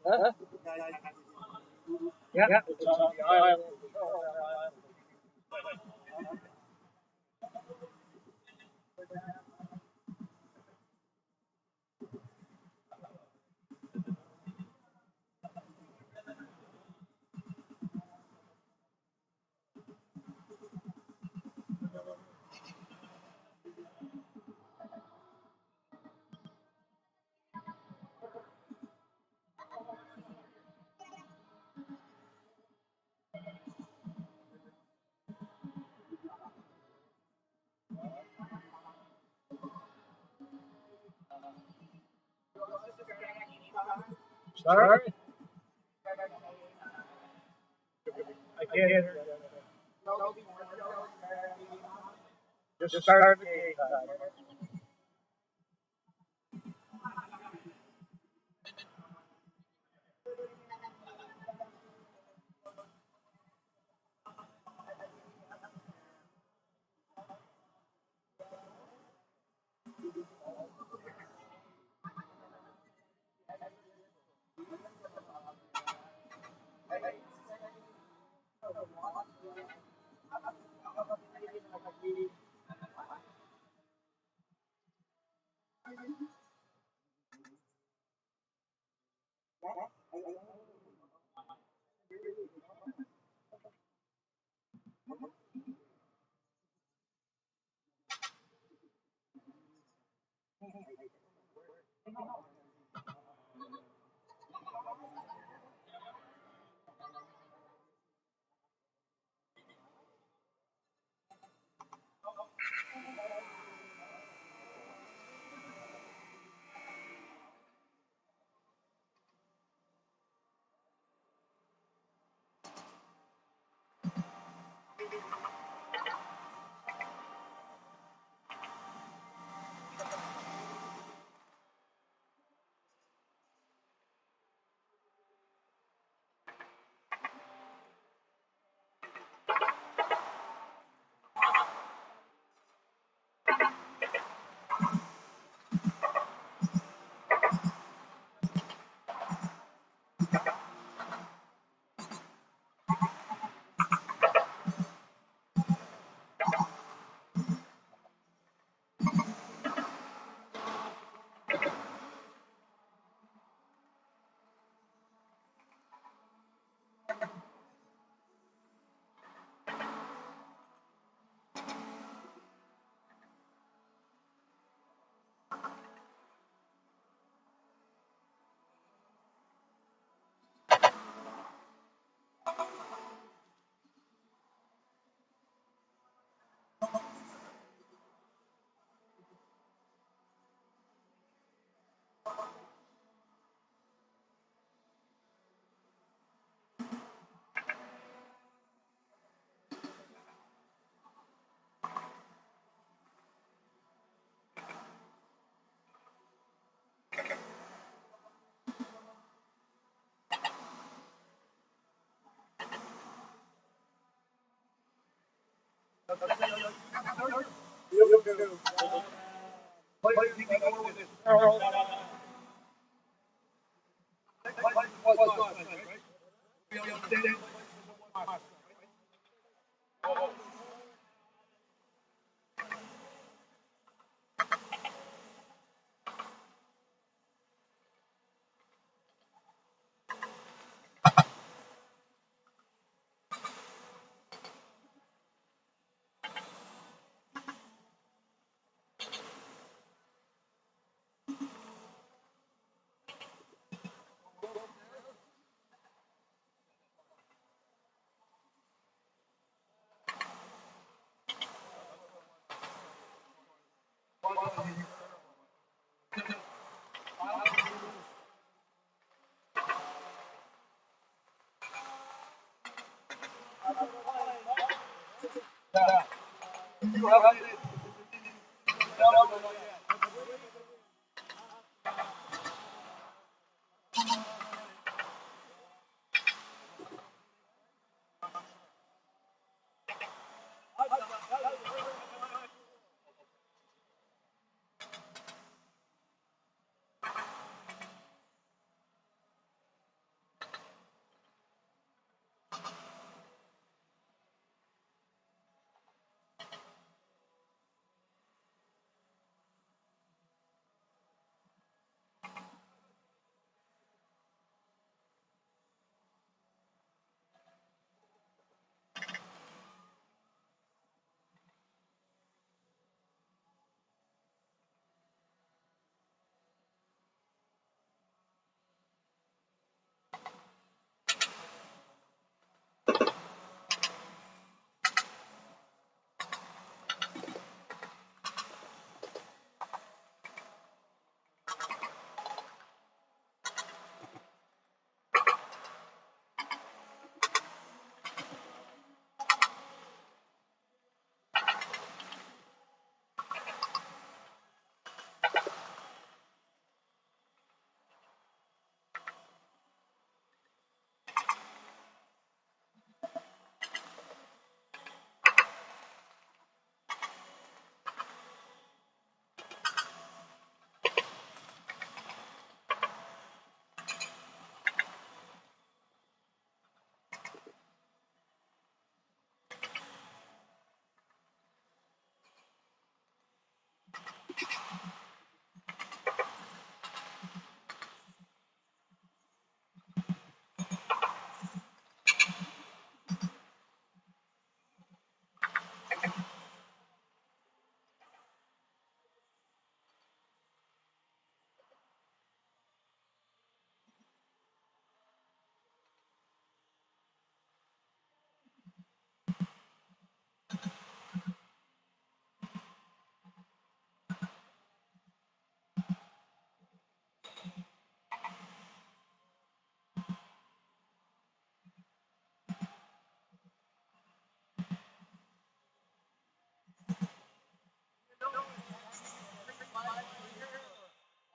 Huh? Yeah. Sorry? I can't hear you. Just start the game. Players need to go with this. What's on, right? We understand it.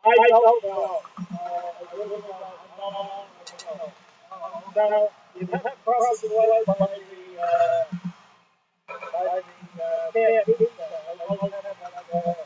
I don't know. I really don't know. Now, you have crossed the line by the man who I don't have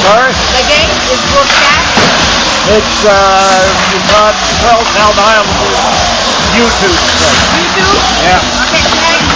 Sorry? The game is broadcast? It's, it's on Pearltown Island YouTube. YouTube? Yeah. Okay, thanks.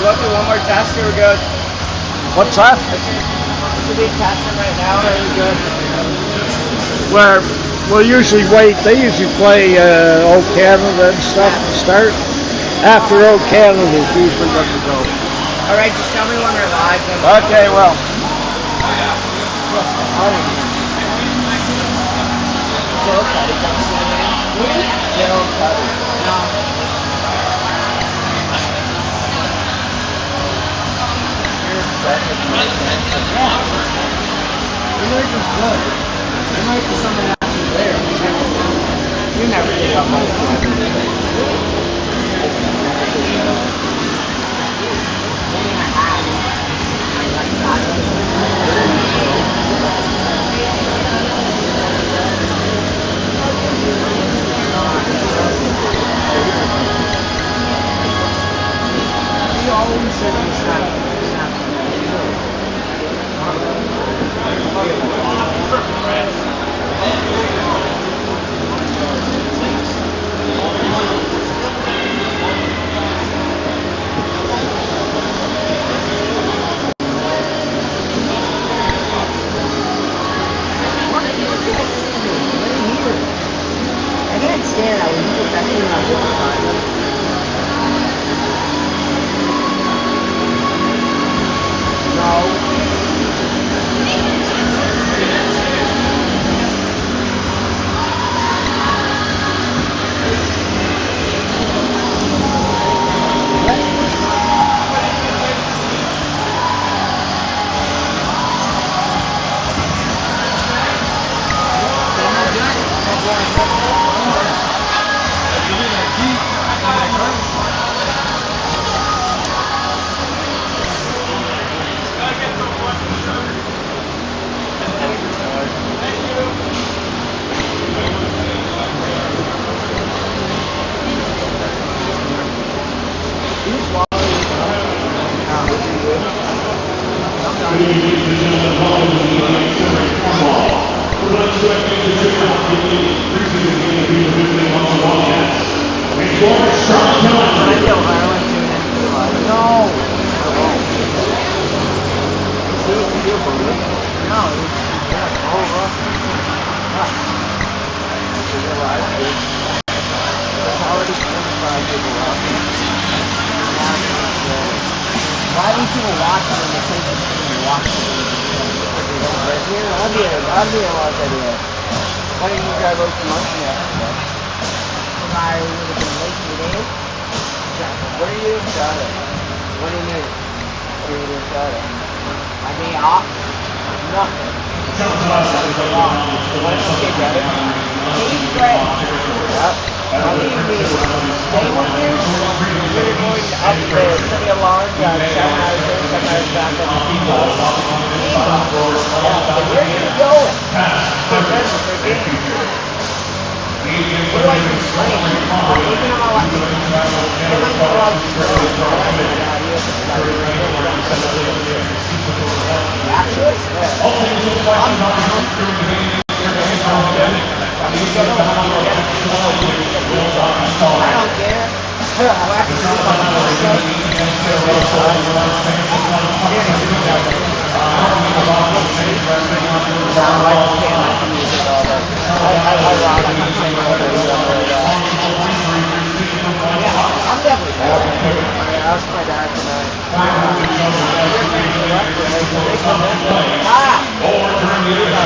You want to do one more test or we're good? What's that? Should we test them right now or are we good? Where we'll usually wait. They usually play Old Canada and stuff to start. After Old Canada is usually when we go. Alright, just tell me when we're live. Okay, well. Gerald Cuddy comes to the game? Gerald Cuddy. No. Yeah. He might be good. He might be someone actually there. You never did up on he always said he's not. I can't stand that when you put that thing on your Why do people watch it when they take the thing and watch it? I'll be a lot of idea. Why didn't you drive out to Mountain yesterday? Because I would have been late today. What are you doing Friday? What do you mean? What are you doing Friday? My day off? Nothing. What is okay, brother? Hey, Fred. Yep. How do you mean? Stay with you? We're going up the city of Lawrence, 7 hours there, 7 hours back on the bus. Yeah, but where are you going? For business, for games. What do I do? Money. Even on my life. They might go out to actually? Yeah. I don't care. I'll have to sleep on my birthday. I'm definitely going. I asked my dad tonight.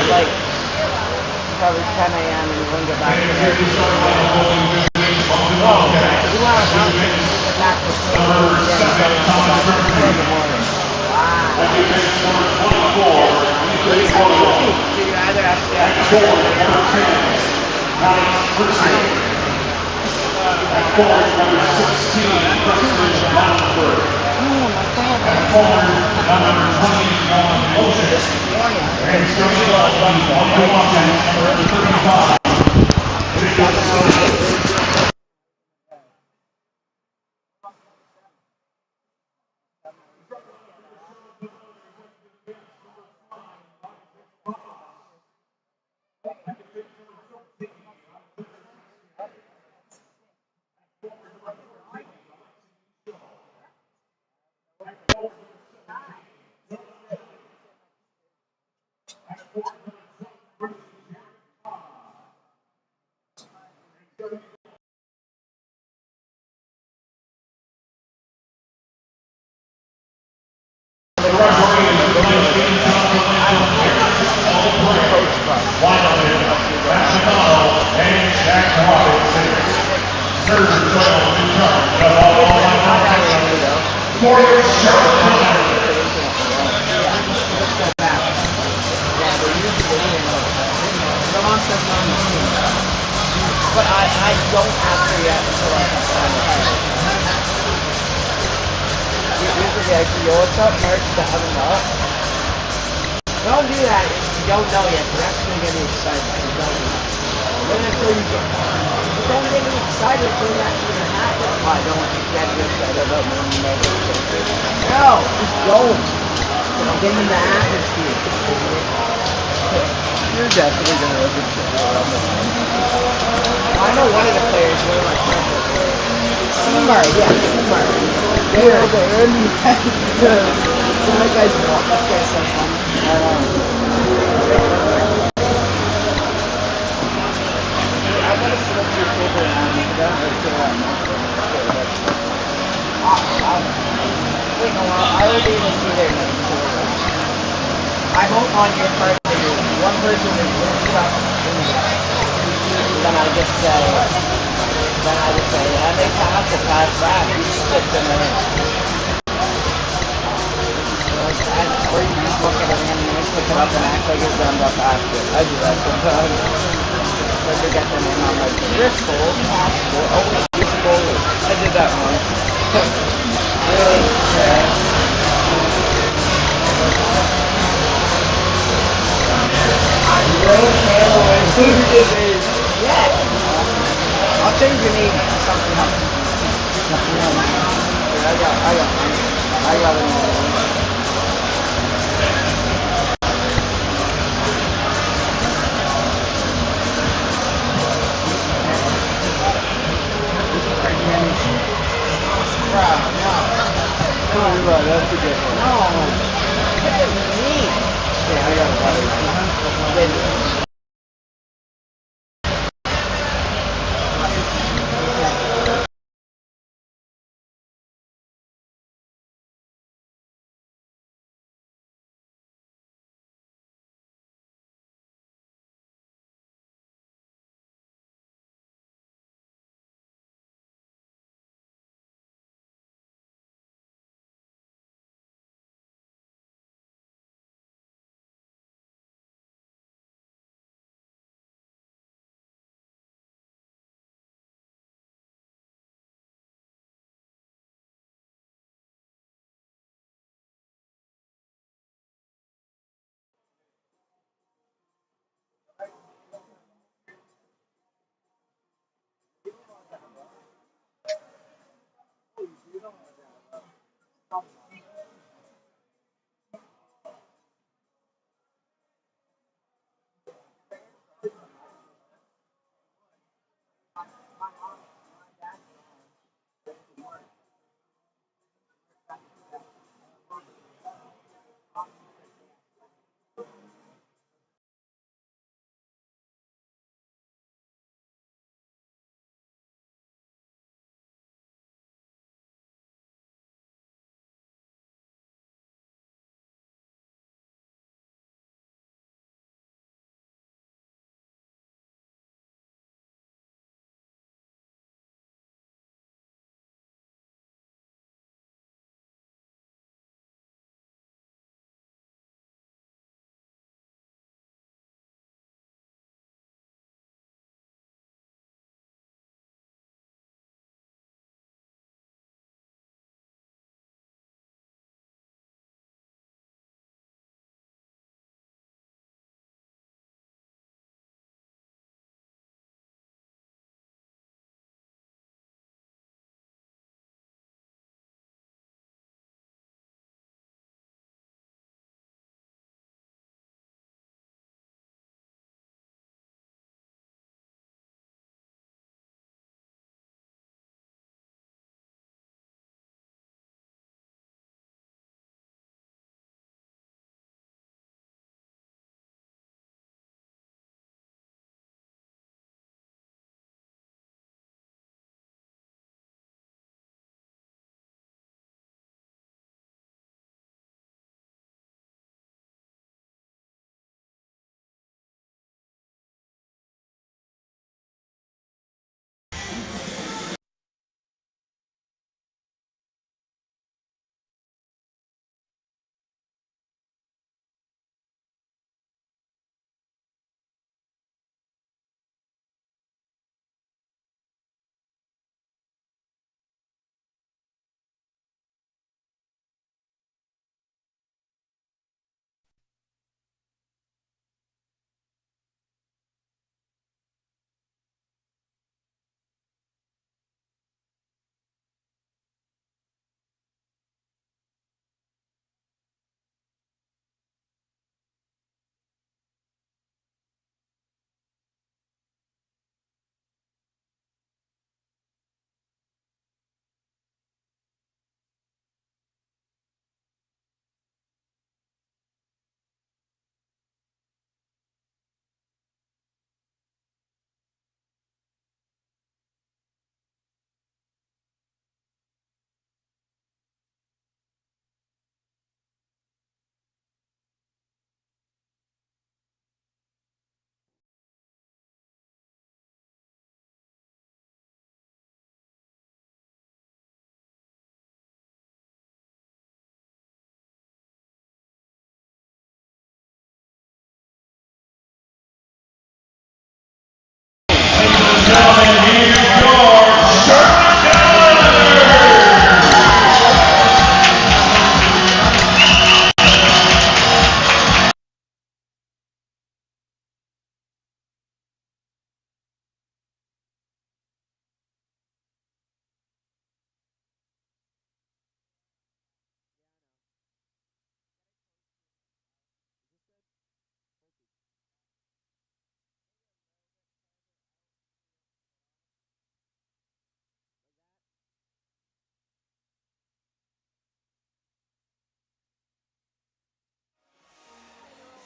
Like, probably 10 a.m. and we wouldn't get back to bed. We went out and get back to sleep in the morning. Wow. So you either have Why not? Not everybody though. Yeah, they usually do. The long stuff on the team. But I don't after yet until I can find the title. Usually I say, yo, what's up, Mark? To have them up. Don't do that if you don't know yet, because that's going to get me excited. So don't do that. Wait until you get don't get me excited until that even happens. I don't want you to get excited about me when you know this. No, just don't. I'm getting in the atmosphere. You're definitely going to look at shit. I know one of the players, one of my friends. Seymour, yeah, Seymour. They were there. That guy's so funny. I gotta flip your paper around because I don't really feel that much. Wait, no, I was able to be there next quarter. I hope on your part that you're one person is really tough. Then I just say, and they pass the pass back. You stick them in. Or you just look at it and you pick it up and act like it's done up after. I do that sometimes. But to get them in on like wrist goal, pass goal, oh wait, wrist goal. I did that once. Really? Yeah. I'll change your name to something else. Yeah, I got it. No, that's a good one. No. Look at me. Yeah, I got it.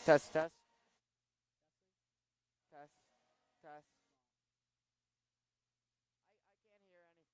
test, test, test, test. I can't hear anything.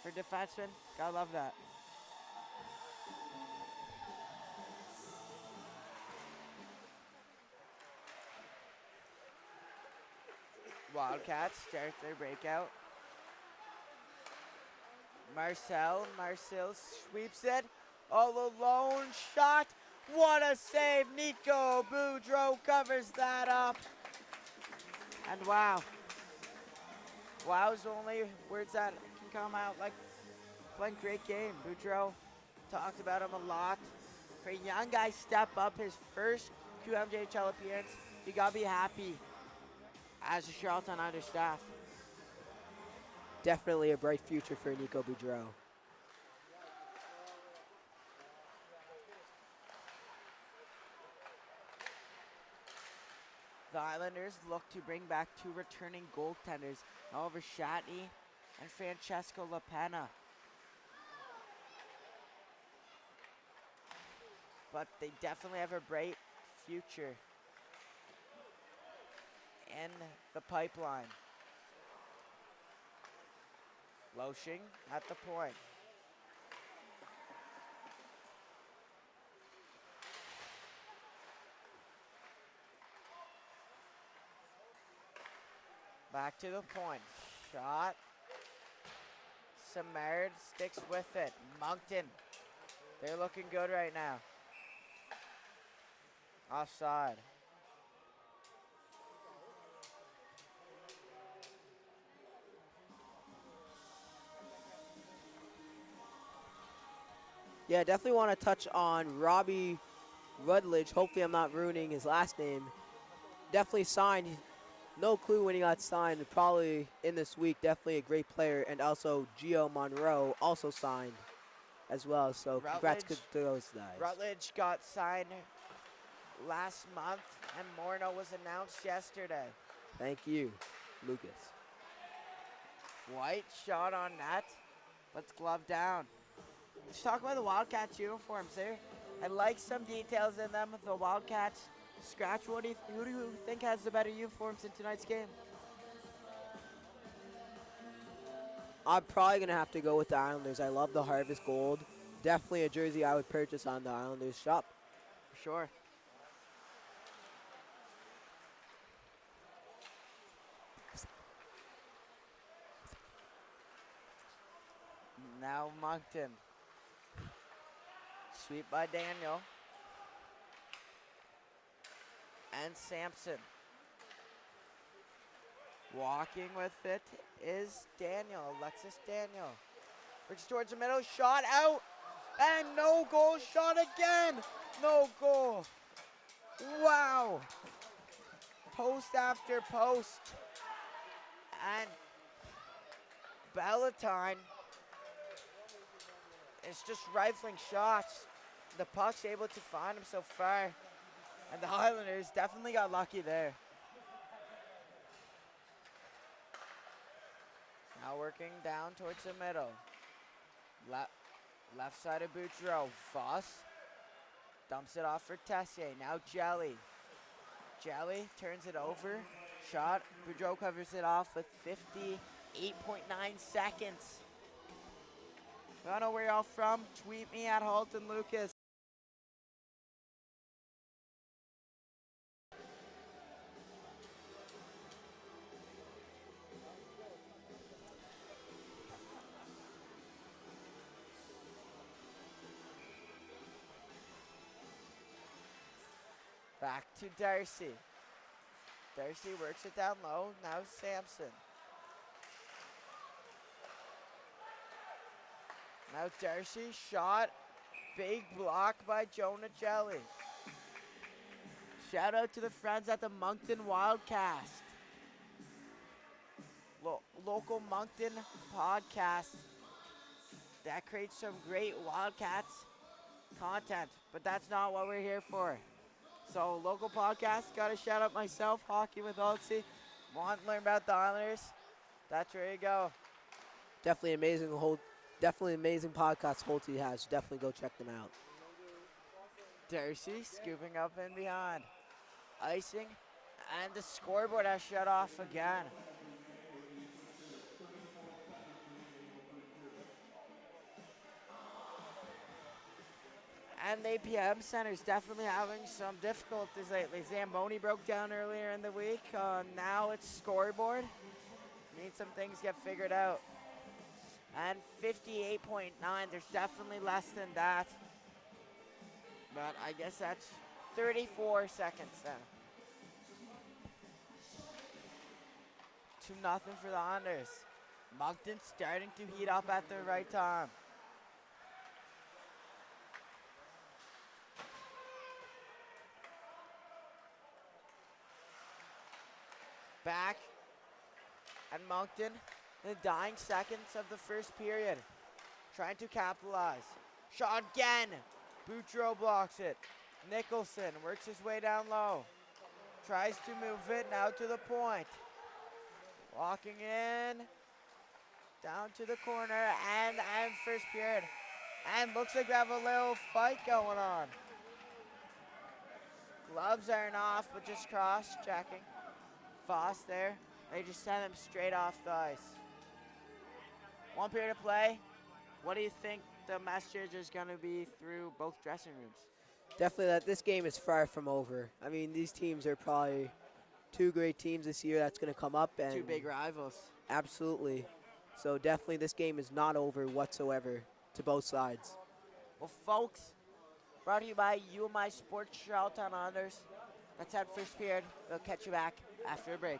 for defensemen. Gotta love that. Wildcats start their breakout. Marcel sweeps it. All alone shot. What a save. Nico Boudreau covers that up. And wow. Wow's the only words that can come out. Like, playing great game. Boudreau, talked about him a lot. For a young guy step up his first QMJHL appearance, you gotta be happy as a Charlottetown understaff. Definitely a bright future for Nico Boudreau. The Islanders look to bring back two returning goaltenders, Oliver Shatney and Francesco LaPena. But they definitely have a bright future in the pipeline. Loshing at the point. Back to the point. Shot. Samard sticks with it. Moncton. They're looking good right now. Offside. Yeah, definitely want to touch on Robbie Rutledge. Hopefully I'm not ruining his last name. Definitely signed. No clue when he got signed. Probably in this week. Definitely a great player. And also Gio Monroe also signed as well. So congrats to those guys. Rutledge got signed last month and Morneau was announced yesterday. Thank you, Lucas. White shot on net. Let's glove down. Let's talk about the Wildcats uniforms there. I like some details in them. The Wildcats scratch. Who do you think has the better uniforms in tonight's game? I'm probably going to have to go with the Islanders. I love the Harvest Gold. Definitely a jersey I would purchase on the Islanders shop. For sure. Now Moncton. Sweep by Daniel. And Sampson. Walking with it is Daniel, Alexis Daniel. Works towards the middle, shot out, and no goal, shot again. No goal. Wow. Post after post. And Ballantyne is just rifling shots. The puck's able to find him so far. And the Highlanders definitely got lucky there. Now working down towards the middle. Left side of Boudreau. Voss dumps it off for Tessier. Now Jelly. Jelly turns it over. Shot. Boudreau covers it off with 58.9 seconds. I don't know where y'all from. Tweet me at Halton Lucas. Back to Darcy. Darcy works it down low. Now Sampson. Now Darcy, shot. Big block by Jonah Jelly. Shout out to the friends at the Moncton Wildcast. Local Moncton podcast that creates some great Wildcats content, but that's not what we're here for. So local podcast, gotta shout out myself, Hockey with Oxy. Want to learn about the Islanders? That's where you go. Definitely amazing podcast Holte has. Definitely go check them out. Darcy scooping up and behind. Icing, and the scoreboard has shut off again. And the APM Center's definitely having some difficulties lately. Zamboni broke down earlier in the week. Now it's scoreboard. Need some things get figured out. And 58.9, there's definitely less than that. But I guess that's 34 seconds then. 2-0 for the Hunters. Moncton starting to heat up at the right time. Back at Moncton in the dying seconds of the first period. Trying to capitalize. Shot again. Boudreau blocks it. Nicholson works his way down low. Tries to move it now to the point. Walking in. Down to the corner and first period. And looks like we have a little fight going on. Gloves aren't off, but just cross-checking. Foss there. They just send him straight off the ice. 1 period of play. What do you think the message is going to be through both dressing rooms? Definitely that this game is far from over. I mean, these teams are probably two great teams this year that's going to come up. And two big rivals. Absolutely. So definitely this game is not over whatsoever to both sides. Well, folks, brought to you by UMI Sports Charlottetown Honors. That's that first period. We'll catch you back after a break.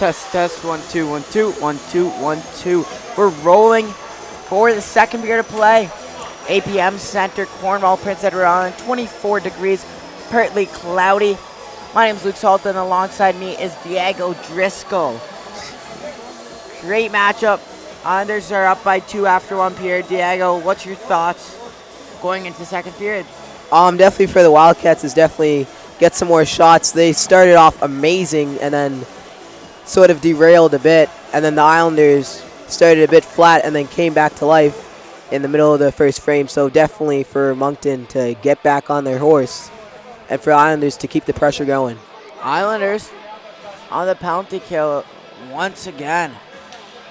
Test, 1, 2, 1, 2, 1, 2, 1, 2. We're rolling for the second period of play. APM Center, Cornwall, Prince Edward Island, 24 degrees, partly cloudy. My name is Luke Salton. Alongside me is Diego Driscoll. Great matchup. Islanders are up by 2 after 1 period. Diego, what's your thoughts going into second period? Definitely for the Wildcats is definitely get some more shots. They started off amazing and then sort of derailed a bit, and then the Islanders started a bit flat and then came back to life in the middle of the first frame. So definitely for Moncton to get back on their horse and for Islanders to keep the pressure going. Islanders on the penalty kill once again.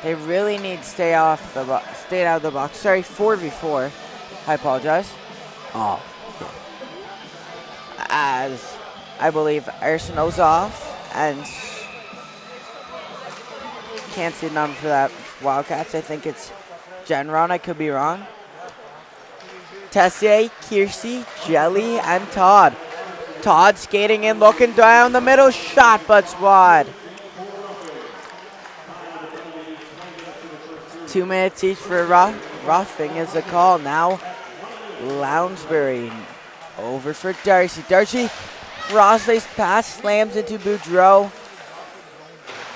They really need to stay out of the box. Sorry, 4v4. I apologize. Oh. As I believe Arsenault's off and can't see the number for that Wildcats. I think it's Genron. I could be wrong. Tessier, Kiersey, Jelly, and Todd. Todd skating in, looking down the middle. Shot, but it's wide. 2 minutes each for roughing is the call. Now Lounsbury over for Darcy. Darcy cross-lace pass, slams into Boudreau.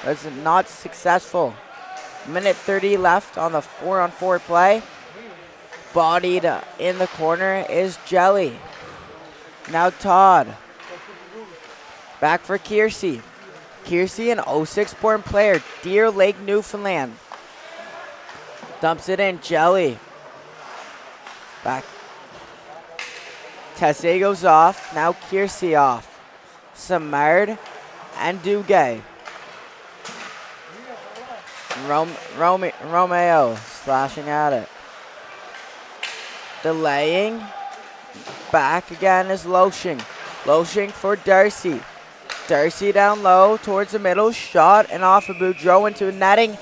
Was not successful. Minute 30 left on the 4-on-4 play. Bodied in the corner is Jelly. Now Todd. Back for Kiersey. Kiersey, an 06 born player, Deer Lake, Newfoundland. Dumps it in, Jelly. Back. Tessier goes off. Now Kiersey off. Samard and Duguay. Romeo slashing at it. Delaying. Back again is Loshing. Loshing for Darcy. Darcy down low towards the middle. Shot and off of Boudreau into netting.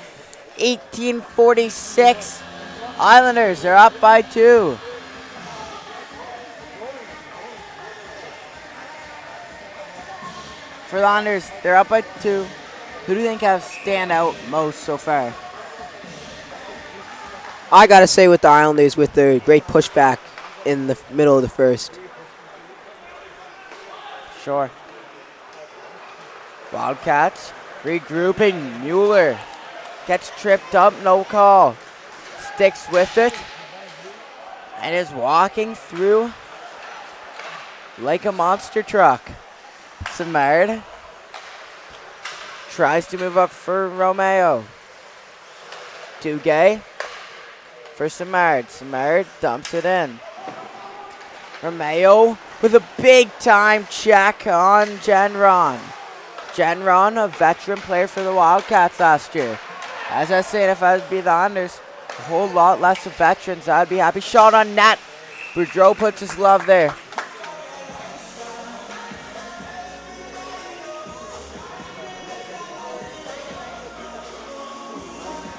1846. Islanders are up by 2. For the Islanders, they're up by 2. Who do you think have stand out most so far? I got to say with the Islanders with their great pushback in the middle of the first. Sure. Wildcats regrouping. Mueller gets tripped up, no call. Sticks with it and is walking through like a monster truck. Samard tries to move up for Romeo. Duguay for Samard. Samard dumps it in. Romeo with a big time check on Genron. Genron, a veteran player for the Wildcats last year. As I was saying, if I would be the Islanders, a whole lot less of veterans, I'd be happy. Shot on net. Boudreau puts his glove there.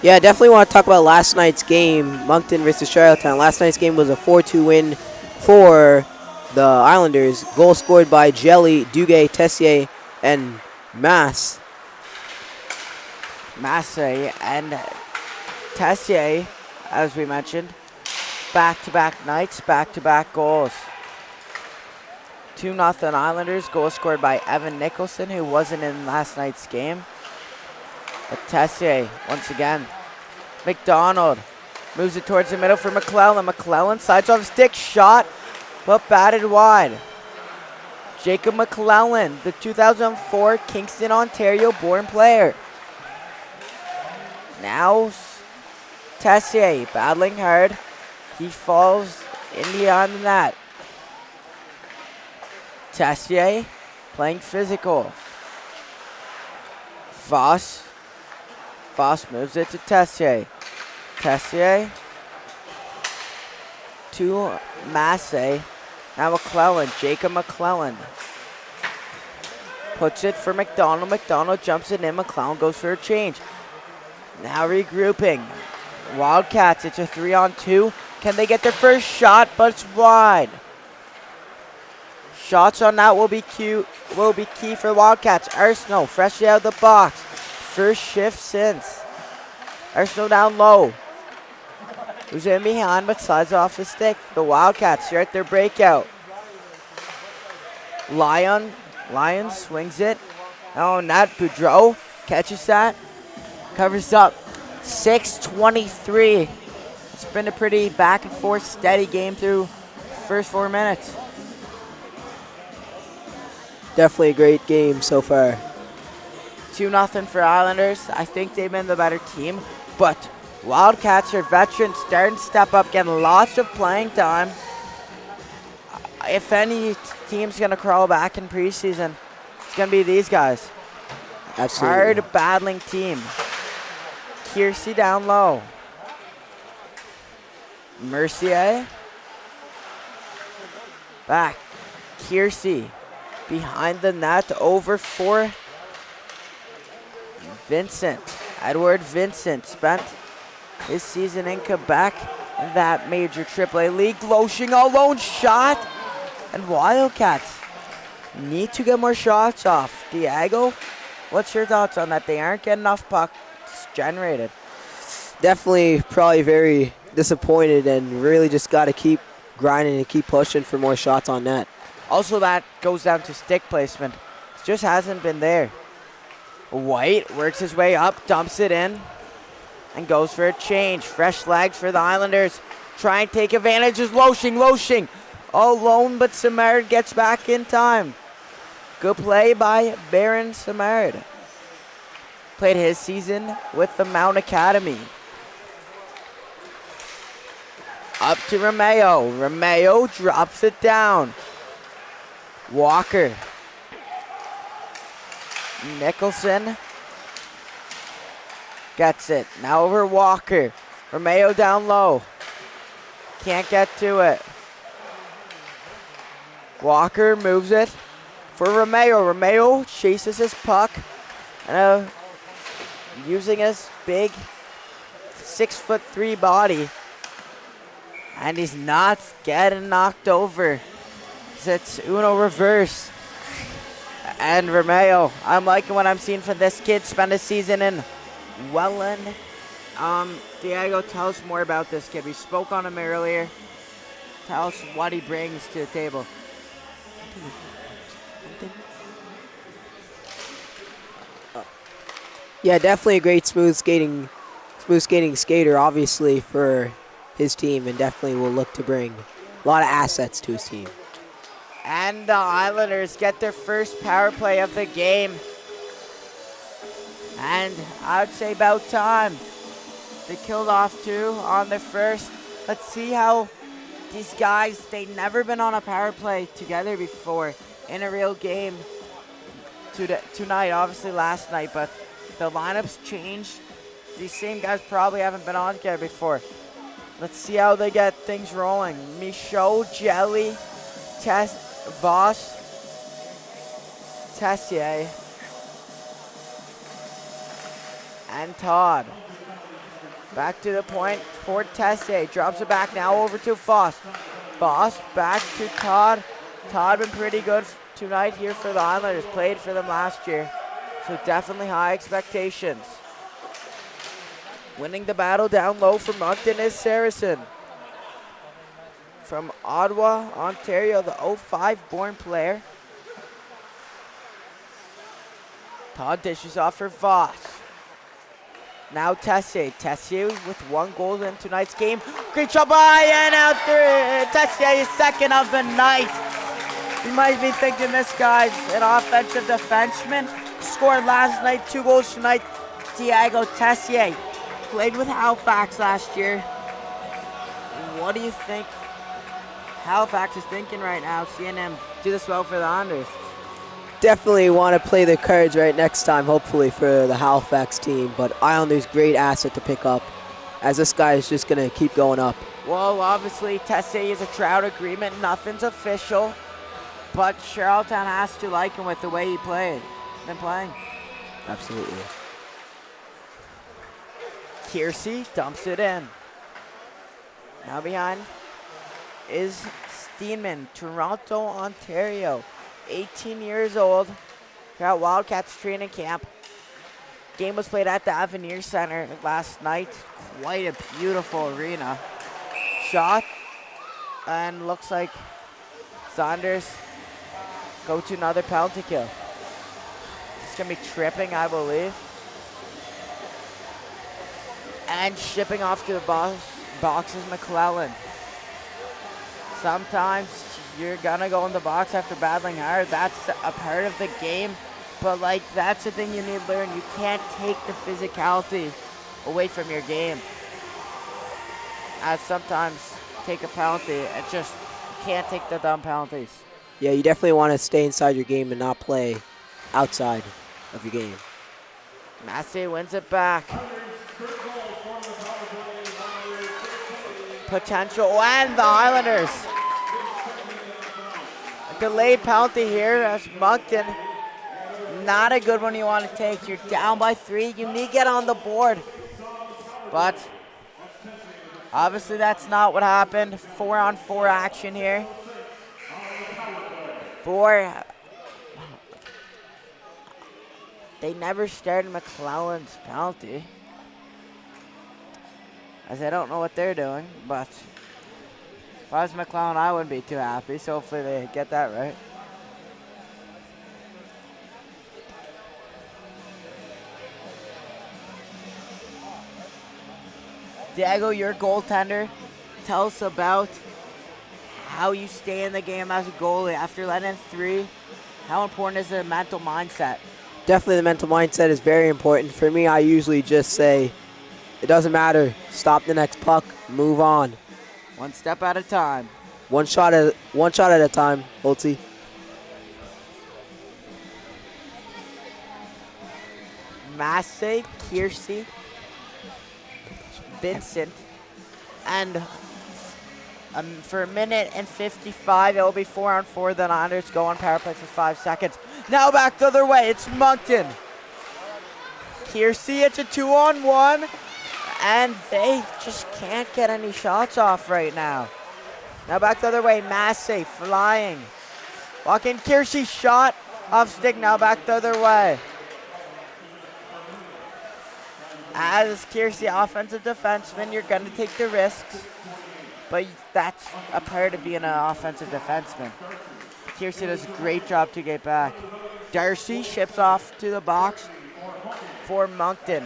Yeah, definitely want to talk about last night's game, Moncton versus Charlottetown. Last night's game was a 4-2 win for the Islanders. Goal scored by Jelly, Duguay, Tessier, and Masse and Tessier, as we mentioned, back-to-back nights, back-to-back goals. 2-0 Islanders, goal scored by Evan Nicholson, who wasn't in last night's game. But Tessier, once again. McDonald moves it towards the middle for McClellan. McClellan sides off stick, shot, but batted wide. Jacob McClellan, the 2004 Kingston, Ontario born player. Now Tessier battling hard. He falls in behind the net. Tessier playing physical. Voss moves it to Tessier. Tessier to Masse. Now McClellan, Jacob McClellan. Puts it for McDonald. McDonald jumps it in. McClellan goes for a change. Now regrouping. Wildcats, it's a 3-on-2. Can they get their first shot? But it's wide. Shots on that will be key for the Wildcats. Arsenault, freshly out of the box. first shift since. Arsenal down low. Who's in behind but slides off the stick? The Wildcats start their breakout. Lion swings it. Oh, Nat Boudreau catches that. Covers up. 6:23. It's been a pretty back and forth, steady game through the first 4 minutes. Definitely a great game so far. 2-0 for Islanders. I think they've been the better team, but Wildcats are veterans, starting to step up, getting lots of playing time. If any team's going to crawl back in preseason, it's going to be these guys. Absolutely. Hard battling team. Kiersey down low. Mercier. Back. Kiersey behind the net over for Vincent. Edward Vincent spent his season in Quebec in that major AAA league. Loshing a lone shot. And Wildcats need to get more shots off. Diego, what's your thoughts on that? They aren't getting enough pucks generated. Definitely probably very disappointed and really just got to keep grinding and keep pushing for more shots on net. Also, that goes down to stick placement. It just hasn't been there. White works his way up, dumps it in, and goes for a change. Fresh legs for the Islanders. Try and take advantage of Loshing. All alone, but Samard gets back in time. Good play by Baron Samard. Played his season with the Mount Academy. Up to Romeo. Romeo drops it down. Walker. Nicholson gets it. Now over Walker. Romeo down low. Can't get to it. Walker moves it for Romeo. Romeo chases his puck and using his big 6'3" body. And he's not getting knocked over. It's Uno reverse. And Romeo, I'm liking what I'm seeing from this kid. Spent a season in Welland. Diego, tell us more about this kid. We spoke on him earlier. Tell us what he brings to the table. Yeah, definitely a great smooth skating skater, obviously, for his team, and definitely will look to bring a lot of assets to his team. And the Islanders get their first power play of the game. And I would say about time. They killed off 2 on their first. Let's see how these guys, they've never been on a power play together before in a real game tonight, obviously last night, but the lineups changed. These same guys probably haven't been on together before. Let's see how they get things rolling. Michaud, Jelly, Voss, Tessier, and Todd. Back to the point for Tessier. Drops it back now over to Voss. Voss back to Todd. Todd been pretty good tonight here for the Islanders. Played for them last year. So definitely high expectations. Winning the battle down low for Moncton is Saracen. From Ottawa, Ontario, the 05 born player. Todd dishes off for Voss. Now Tessier. Tessier with 1 goal in tonight's game. Great shot by and out there. Tessier is second of the night. You might be thinking this guy's an offensive defenseman. Scored last night, 2 goals tonight. Diego Tessier played with Halifax last year. What do you think Halifax is thinking right now, seeing him do this well for the Islanders? Definitely want to play the cards right next time, hopefully, for the Halifax team. But Islanders, great asset to pick up, as this guy is just going to keep going up. Well, obviously, Tessier is a Trout agreement. Nothing's official. But Charlottetown has to like him with the way he been playing. Absolutely. Kiersey dumps it in. Now behind is Steenman, Toronto, Ontario. 18 years old. Got Wildcats training camp. Game was played at the Avenir Center last night. Quite a beautiful arena. Shot, and looks like Saunders go to another penalty kill. It's gonna be tripping, I believe. And shipping off to the box is McClellan. Sometimes you're gonna go in the box after battling hard. That's a part of the game. But like, that's the thing you need to learn. You can't take the physicality away from your game. As sometimes take a penalty, it just, you can't take the dumb penalties. Yeah, you definitely want to stay inside your game and not play outside of your game. Massey wins it back. Potential, and the Islanders. A delayed penalty here as Moncton. Not a good one you want to take. You're down by 3. You need to get on the board. But obviously that's not what happened. 4-on-4 action here. They never started McClellan's penalty, as I don't know what they're doing, but if I was McClellan, I wouldn't be too happy, so hopefully they get that right. Diego, your goaltender, tell us about how you stay in the game as a goalie after letting in 3. How important is the mental mindset? Definitely the mental mindset is very important. For me, I usually just say, it doesn't matter. Stop the next puck. Move on. One step at a time. One shot at a time, Holtzy. Massey, Kiersey, Vincent, and for a minute and 55, it will be 4-on-4. The Islanders go on power play for 5 seconds. Now back the other way. It's Moncton. Kiersey, it's a 2-on-1. And they just can't get any shots off right now. Now back the other way. Massey flying. Walking Kiersey, shot off stick. Now back the other way. As Kiersey, offensive defenseman, you're going to take the risks. But that's a part of being an offensive defenseman. Kiersey does a great job to get back. Darcy ships off to the box for Moncton.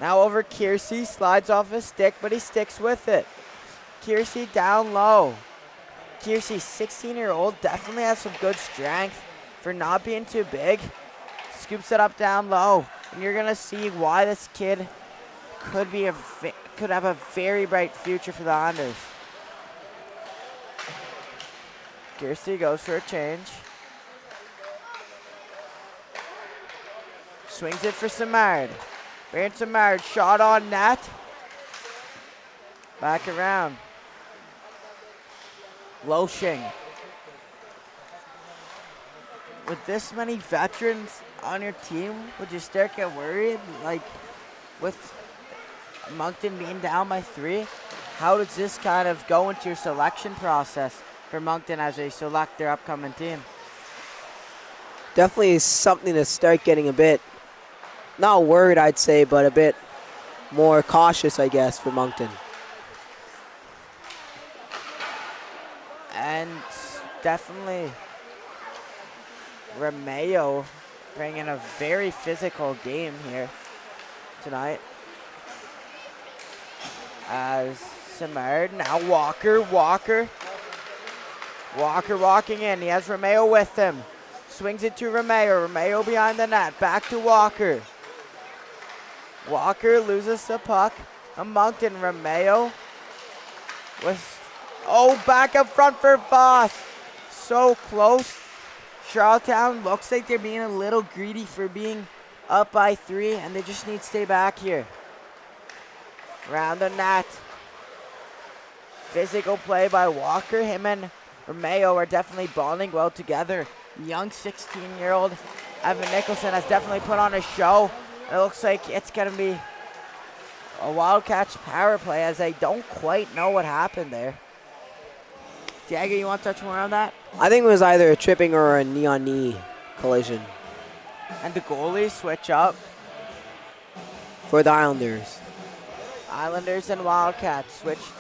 Now over Kiersey, slides off his stick, but he sticks with it. Kiersey down low. Kiersey, 16-year-old, definitely has some good strength for not being too big. Scoops it up down low, and you're gonna see why this kid could have a very bright future for the Islanders. Kiersey goes for a change. Swings it for Simard. Baron Simard, shot on net. Back around. Loshing. With this many veterans on your team, would you start get worried? Like, with Moncton being down by 3, how does this kind of go into your selection process for Moncton as they select their upcoming team? Definitely something to start getting a bit, not worried I'd say, but a bit more cautious, I guess, for Moncton. And definitely Romeo bringing a very physical game here tonight. As Simard, now Walker walking in. He has Romeo with him. Swings it to Romeo. Romeo behind the net. Back to Walker. Walker loses the puck. A Moncton. Romeo back up front for Voss. So close. Charlottetown looks like they're being a little greedy for being up by 3, and they just need to stay back here. Around the net. Physical play by Walker. Him and Romeo are definitely bonding well together. Young 16-year-old Evan Nicholson has definitely put on a show. It looks like it's going to be a Wildcats power play, as I don't quite know what happened there. Diego, you want to touch more on that? I think it was either a tripping or a knee-on-knee collision And the goalies switch up. for the Islanders. Islanders and Wildcats switched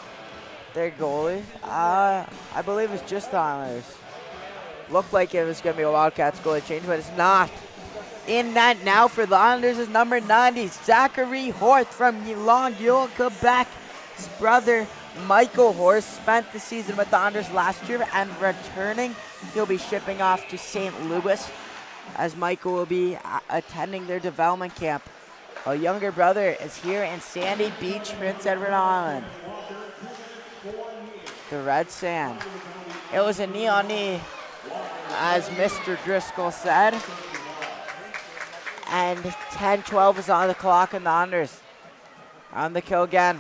their goalie. I believe it's just the Islanders. Looked like it was going to be a Wildcats goalie change, but it's not. In that now for the Islanders is number 90, Zachary Horth from Longueuil, Quebec. His brother, Michael Horth, spent the season with the Islanders last year, and returning, he'll be shipping off to St. Louis, as Michael will be attending their development camp. A younger brother is here in Sandy Beach, Prince Edward Island. The Red Sand. It was a knee-on-knee, as Mr. Driscoll said. And 10-12 is on the clock, and the Islanders on the kill again.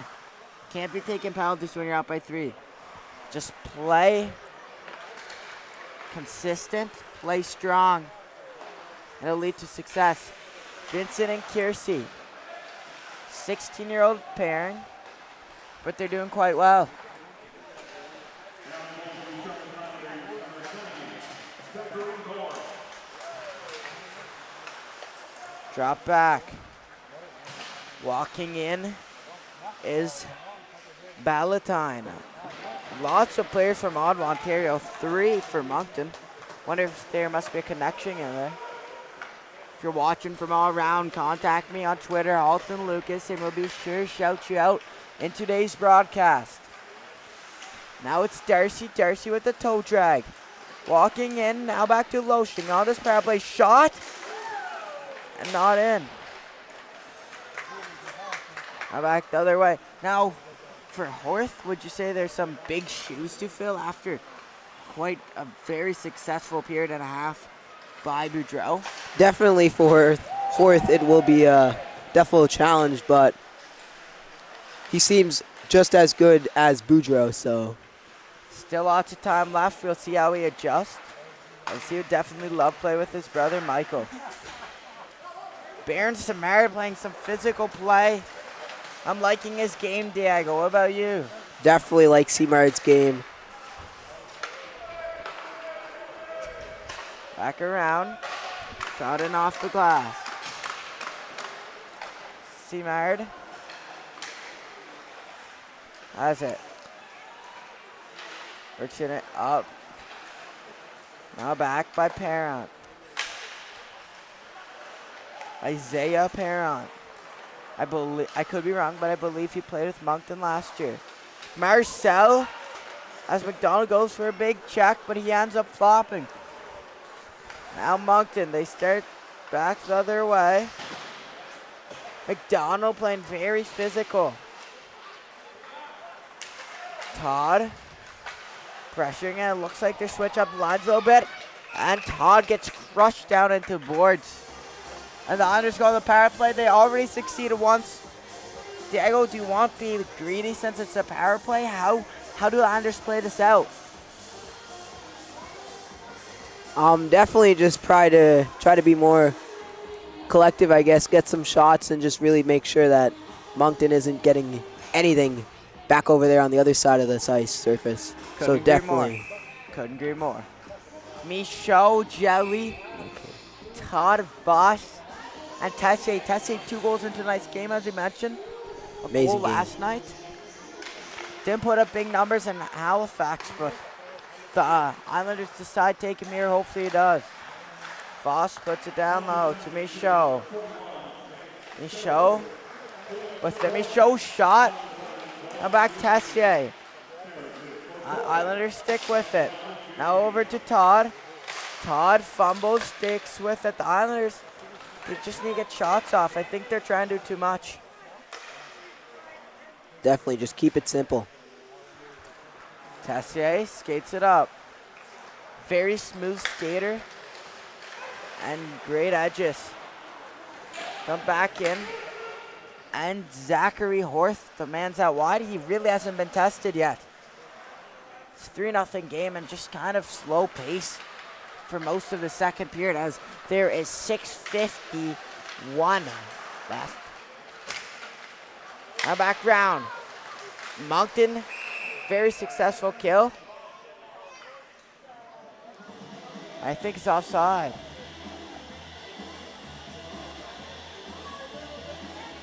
Can't be taking penalties when you're up by 3. Just play consistent, play strong. It'll lead to success. Vincent and Kiersey, 16-year-old pairing, but they're doing quite well. Drop back. Walking in is Ballantyne. Lots of players from Ottawa, Ontario. 3 for Moncton. Wonder if there must be a connection in there. If you're watching from all around, contact me on Twitter, Alton Lucas, and we'll be sure to shout you out in today's broadcast. Now it's Darcy. Darcy with the toe drag. Walking in, now back to Loshing on this power play. Shot! And not in. Now back the other way. Now, for Horth, would you say there's some big shoes to fill after quite a very successful period and a half by Boudreau? Definitely for Horth, it will be a definitely challenge, but he seems just as good as Boudreau, so. Still lots of time left. We'll see how he adjusts. As he would definitely love play with his brother, Michael. Baron Samara playing some physical play. I'm liking his game, Diego. What about you? Definitely like Simard's game. Back around. Trotting off the glass. Simard. Has it. Works in it up. Now back by Parent. Isaiah Parent. I could be wrong, but I believe he played with Moncton last year. Marcel, as McDonald goes for a big check, but he ends up flopping. Now Moncton, they start back the other way. McDonald playing very physical. Todd pressuring it. Looks like they switch up lines a little bit. And Todd gets crushed down into boards. And the Islanders go on the power play. They already succeeded once. Diego, do you want to be greedy since it's a power play? How do the Islanders play this out? Definitely just try to be more collective, I guess, get some shots and just really make sure that Moncton isn't getting anything back over there on the other side of this ice surface. Couldn't so definitely. Couldn't agree more. Michaud, Jelly, Todd Voss, and Tessier. Tessier 2 goals into tonight's game, as we mentioned. Amazing goal game. last night. Didn't put up big numbers in Halifax, but the Islanders decide to take him here. Hopefully he does. Voss puts it down low to Michaud. Michaud with the Michaud shot. Now back Tessier. Islanders stick with it. Now over to Todd. Todd fumbles, sticks with it. The Islanders, they just need to get shots off. I think they're trying to do too much. Definitely just keep it simple. Tessier skates it up. Very smooth skater. And great edges. Come back in. And Zachary Horth, the man's out wide. He really hasn't been tested yet. It's 3-0 game and just kind of slow pace for most of the second period as there is 6:51 left. Now back round. Moncton, very successful kill. I think it's offside.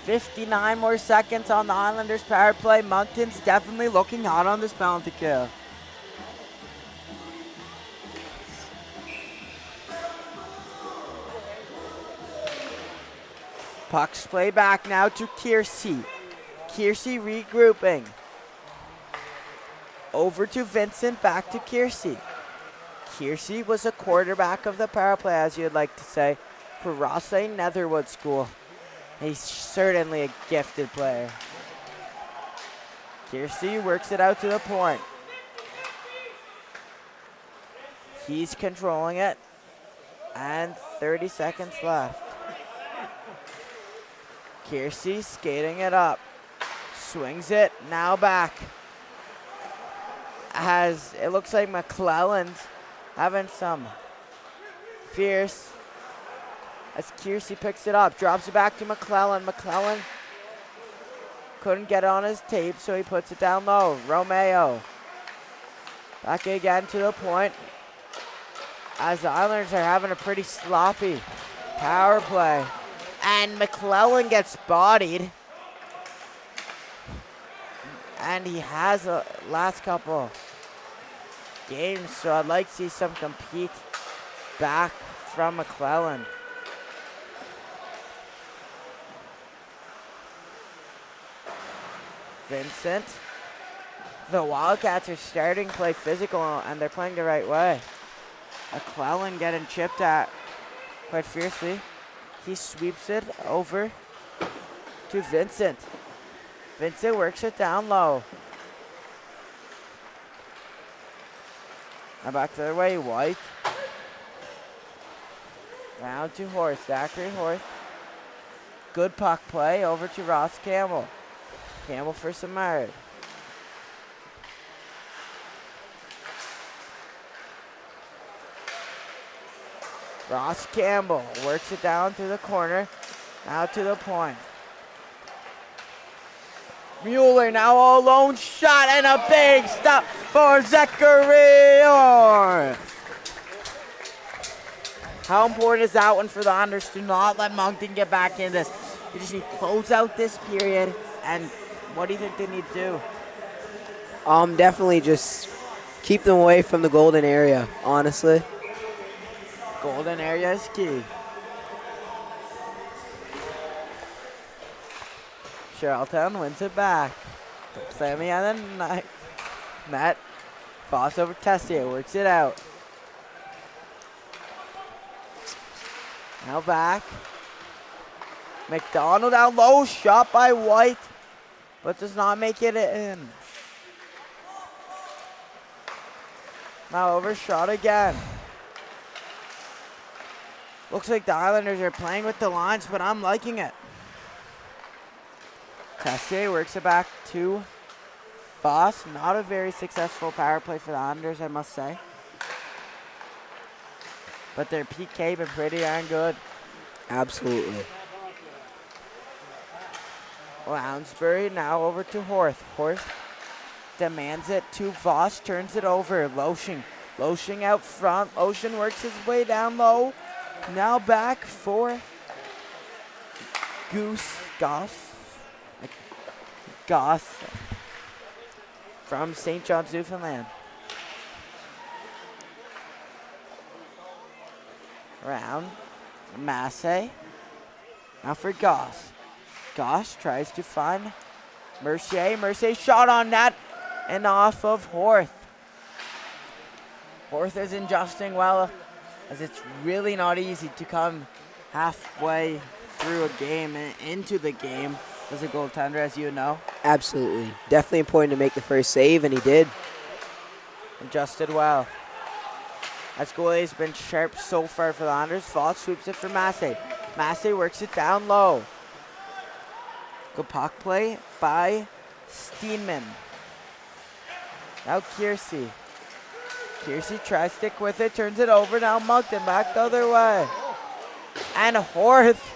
59 more seconds on the Islanders power play. Moncton's definitely looking hot on this penalty kill. Pucks play back now to Kiersey. Kiersey regrouping. Over to Vincent, back to Kiersey. Kiersey was a quarterback of the power play, as you'd like to say, for Rossay Netherwood School. He's certainly a gifted player. Kiersey works it out to the point. He's controlling it. And 30 seconds left. Kiersey skating it up. Swings it, now back. As it looks like McClellan's having some fierce. As Kiersey picks it up, drops it back to McClellan. McClellan couldn't get it on his tape, so he puts it down low. Romeo. Back again to the point. As the Islanders are having a pretty sloppy power play. And McClellan gets bodied. And he has a last couple games, so I'd like to see some compete back from McClellan. Vincent. The Wildcats are starting to play physical, and they're playing the right way. McClellan getting chipped at quite fiercely. He sweeps it over to Vincent. Vincent works it down low. Now back the other way, White. Down to Horth, Zachary Horth. Good puck play over to Ross Campbell. Campbell for Samard. Ross Campbell works it down to the corner. Now to the point. Mueller now all alone, shot and a big stop for Zachary Horth. How important is that one for the Islanders to not let Moncton get back in this? You just need to close out this period, and what do you think they need to do? Definitely just keep them away from the golden area, honestly. Golden area is key. Charlton wins it back. Sammy on the net. Boss over Tessier, works it out. Now back. McDonald down low, shot by White, but does not make it in. Now overshot again. Looks like the Islanders are playing with the lines, but I'm liking it. Tessier works it back to Boss. Not a very successful power play for the Islanders, I must say. But their PK been pretty darn good. Absolutely. Lounsbury now over to Horth. Horth demands it to Voss, turns it over. Loshing out front. Ocean works his way down low. Now back for Goss from St. John's, Newfoundland. Around Massey. Now for Goss. Goss tries to find Mercier. Mercier shot on net and off of Horth. Horth is adjusting well, as it's really not easy to come halfway through a game and into the game as a goaltender, as you know. Absolutely. Definitely important to make the first save, and he did. Adjusted well. As goalie has been sharp so far for the Islanders. Voss sweeps it for Massey. Massey works it down low. Good puck play by Steenman. Now Kiersey. Kiersey tries to stick with it, turns it over. Now Moncton back the other way. And Horth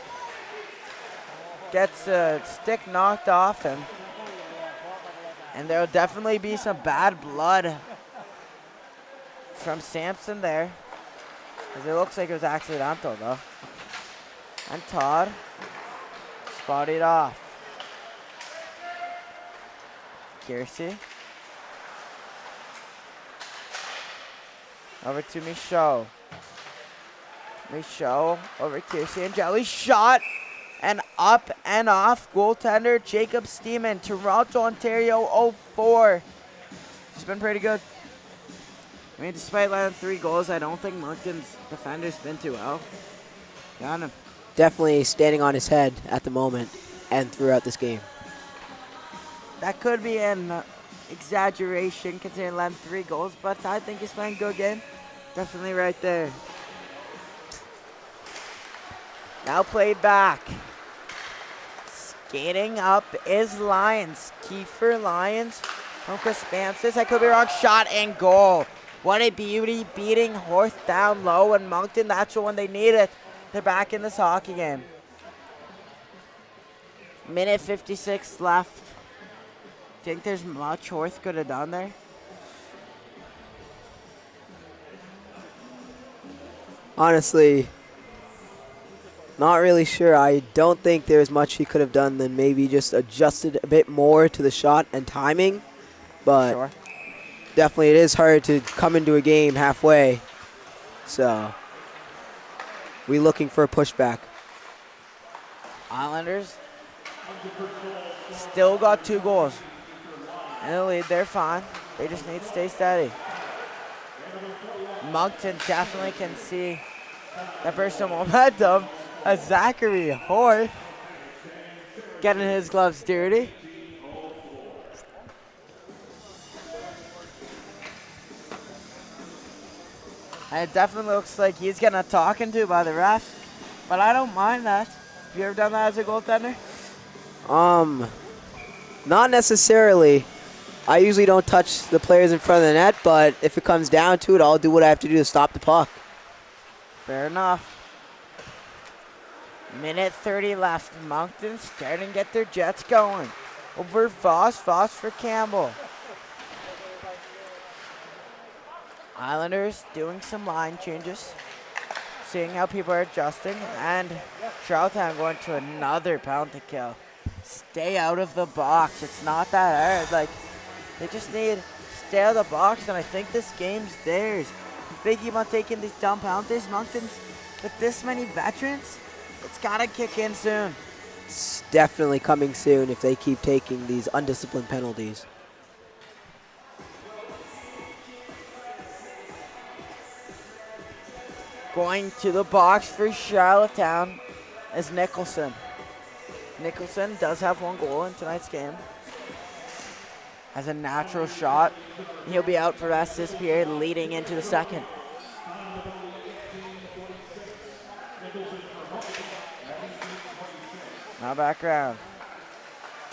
gets a stick knocked off him. And there'll definitely be some bad blood from Sampson there. Because it looks like it was accidental though. And Todd Bodied off. Kiersey. Over to Michaud. Michaud over Kiersey and Jelly. Shot and up and off. Goaltender Jacob Steeman. Toronto, Ontario 04. He's been pretty good. I mean, despite letting 3 goals, I don't think Moncton's defender's been too well. Got him. Definitely standing on his head at the moment and throughout this game. That could be an exaggeration considering letting 3 goals, but I think he's playing a good game. Definitely right there. Now played back. Skating up is Lyons. Kiefer Lyons from Crispansis. I could be wrong. Shot and goal. What a beauty, beating Horth down low, and Moncton, that's when they need it. They're back in this hockey game. Minute 56 left. Think there's much Horth could have done there? Honestly, not really sure. I don't think there's much he could have done than maybe just adjusted a bit more to the shot and timing. But Sure. definitely it is hard to come into a game halfway. So we're looking for a pushback. Islanders still got 2 goals. In the lead, they're fine. They just need to stay steady. Moncton definitely can see that burst of momentum as Zachary Hoy getting his gloves dirty. And it definitely looks like he's getting a talking to by the refs, but I don't mind that. Have you ever done that as a goaltender? Not necessarily. I usually don't touch the players in front of the net, but if it comes down to it, I'll do what I have to do to stop the puck. Fair enough. Minute 30 left. Moncton starting to get their jets going. Over Voss. Voss for Campbell. Islanders doing some line changes. Seeing how people are adjusting. And Charlottetown going to another pound to kill. Stay out of the box. It's not that hard. Like, they just need to stay out of the box, and I think this game's theirs. If they keep on taking these dumb penalties, Moncton's with this many veterans, it's got to kick in soon. It's definitely coming soon if they keep taking these undisciplined penalties. Going to the box for Charlottetown is Nicholson. Nicholson does have 1 goal in tonight's game. Has a natural shot. He'll be out for the rest of this period leading into the second. Now back around.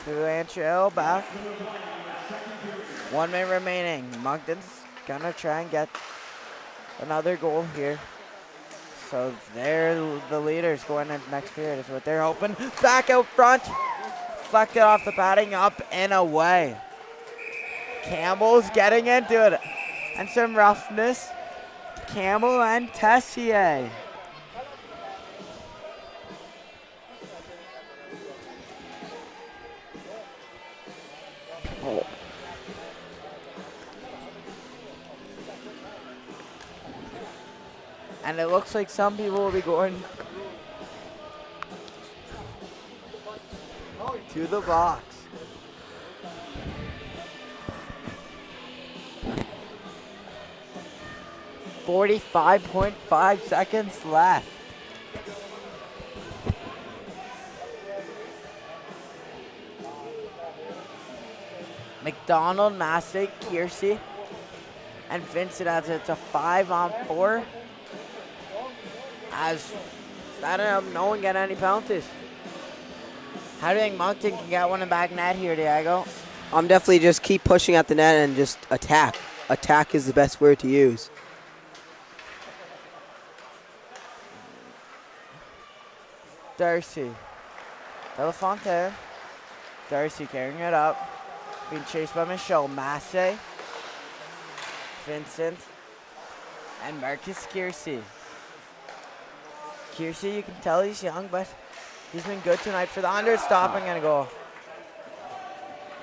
To Anchel back. 1 minute remaining. Moncton's gonna try and get another goal here. So they're the leaders going into next period is what they're hoping. Back out front. Deflected off the padding, up and away. Campbell's getting into it. And some roughness. Campbell and Tessier. Oh. And it looks like some people will be going to the box. .5 seconds left. McDonald, Massey, Kiersey, and Vincent as it's a 5-on-4. As I don't know, no one get any penalties. How do you think Moncton can get one in back net here, Diego? I'm definitely just keep pushing at the net and just attack. Attack is the best word to use. Darcy. Delafontaine. Darcy carrying it up. Being chased by Michelle. Massey. Vincent. And Marcus Kiersey. Kiersey, you can tell he's young, but He's been good tonight for the under, stopping and a goal.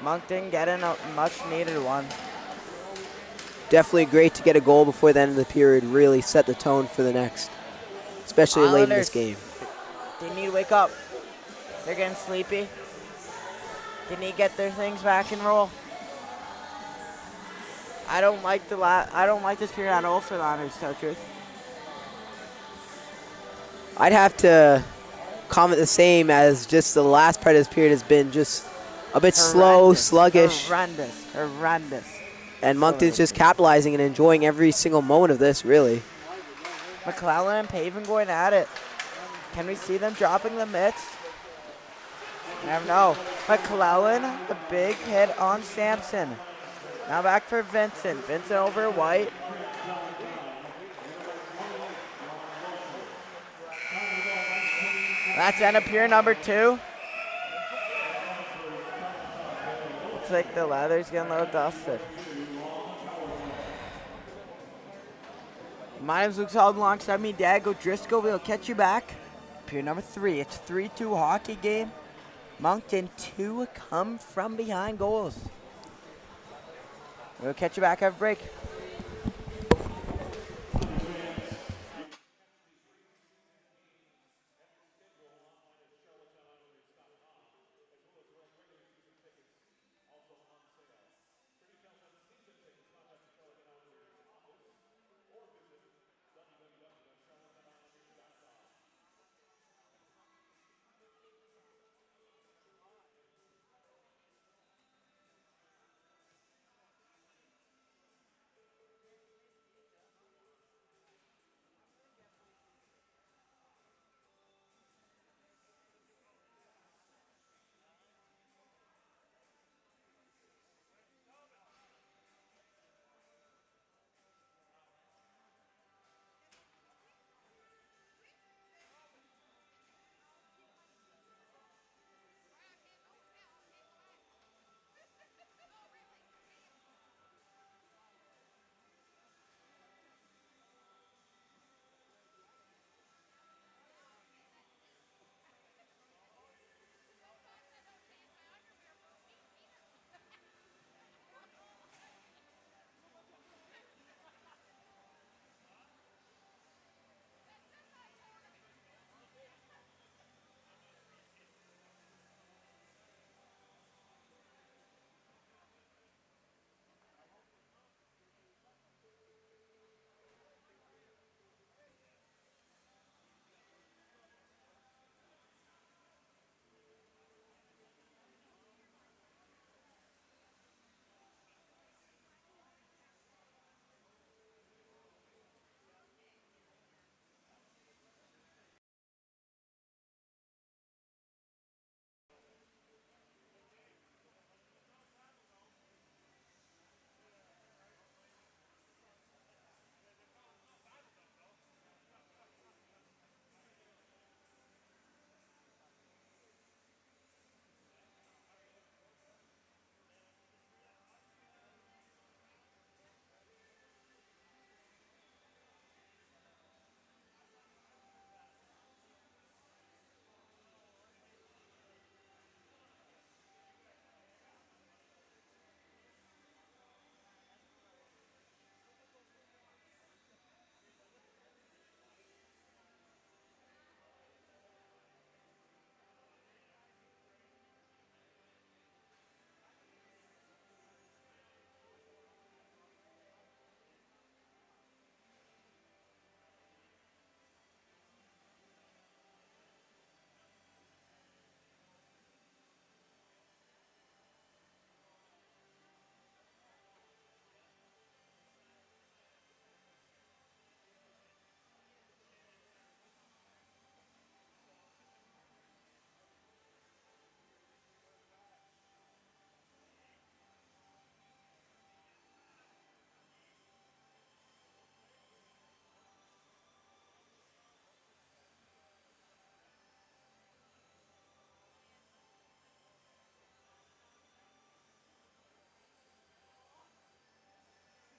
Moncton getting a much needed one. Definitely great to get a goal before the end of the period. Really set the tone for the next, especially late in this game. They need to wake up. They're getting sleepy. They need to get their things back and roll. I don't like this period at all for the Honors, to tell the truth. I'd have to comment the same as just the last part of this period has been just a bit slow, sluggish. Horrendous. And Moncton's just capitalizing and enjoying every single moment of this, really. McClellan and Paven going at it. Can we see them dropping the mitts? I never know. McClellan, a big hit on Sampson. Now back for Vincent. Vincent over White. That's end of period number 2. Looks like the leather's getting a little dusted. My name's Luke Sullivan alongside me, Dad Driscoll. We'll catch you back. Period number 3. It's 3-2 hockey game. Moncton 2 come from behind goals. We'll catch you back after break.